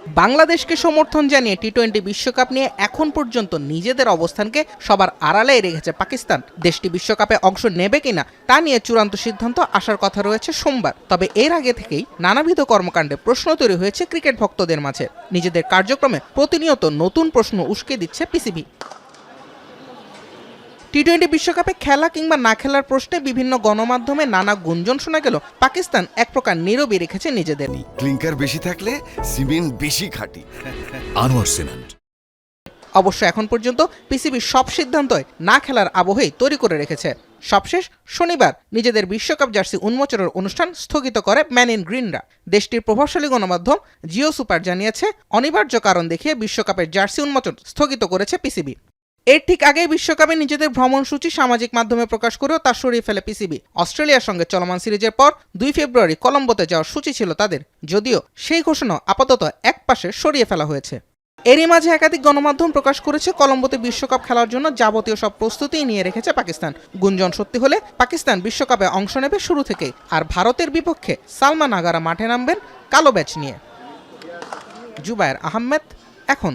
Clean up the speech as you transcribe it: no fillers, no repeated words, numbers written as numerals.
বাংলাদেশকে সমর্থন জানিয়ে টি-20 বিশ্বকাপ নিয়ে এখন পর্যন্ত নিজেদের অবস্থানকে সবার আড়ালেই রেখেছে পাকিস্তান। দেশটি বিশ্বকাপে অংশ নেবে কিনা তা নিয়ে চূড়ান্ত সিদ্ধান্ত আসার কথা রয়েছে সোমবার। তবে এর আগে থেকেই নানাবিধ কর্মকাণ্ডে প্রশ্ন তৈরি হয়েছে ক্রিকেট ভক্তদের মাঝে। নিজেদের কার্যক্রমে প্রতিনিয়ত নতুন প্রশ্ন উস্কে দিচ্ছে পিসিবি। টি-20 বিশ্বকাপে খেলা কিংবা না খেলার প্রশ্নে বিভিন্ন গণমাধ্যমে নানা গুঞ্জন শোনা গেল পাকিস্তান এক প্রকার নীরবই রেখেছে নিজেদের। ক্লিংকার বেশি থাকলে সিমেন্ট বেশি খাঁটি। আনোয়ার সিমেন্ট। অবশ্য এখন পর্যন্ত পিসিবি সব সিদ্ধান্তই না খেলার আবহেই তৈরি করে রেখেছে। সবশেষ শনিবার নিজেদের বিশ্বকাপ জার্সি উন্মোচনের অনুষ্ঠান স্থগিত করে ম্যান ইন গ্রিনরা। দেশটির প্রভাবশালী গণমাধ্যম জিও সুপার জানিয়েছে, অনিবার্য কারণ দেখিয়ে বিশ্বকাপের জার্সি উন্মোচন স্থগিত করেছে পিসিবি। এর ঠিক আগেই বিশ্বকাপে নিজেদের ভ্রমণসূচি সামাজিক মাধ্যমে প্রকাশ করেও তা সরিয়ে ফেলে পিসিবি। অস্ট্রেলিয়ার সঙ্গে চলমান সিরিজের পর 2 ফেব্রুয়ারি কলম্বোতে যাওয়ার সূচি ছিল তাদের, যদিও সেই ঘোষণা আপাতত একপাশে সরিয়ে ফেলা হয়েছে। এরই মাঝে একাধিক গণমাধ্যম প্রকাশ করেছে কলম্বোতে বিশ্বকাপ খেলার জন্য যাবতীয় সব প্রস্তুতি নিয়ে রেখেছে পাকিস্তান। গুঞ্জন সত্যি হলে পাকিস্তান বিশ্বকাপে অংশ নেবে শুরু থেকেই, আর ভারতের বিপক্ষে সালমান আগারা মাঠে নামবেন কালো ব্যাচ নিয়ে। জুবায়ের আহমেদ, এখন।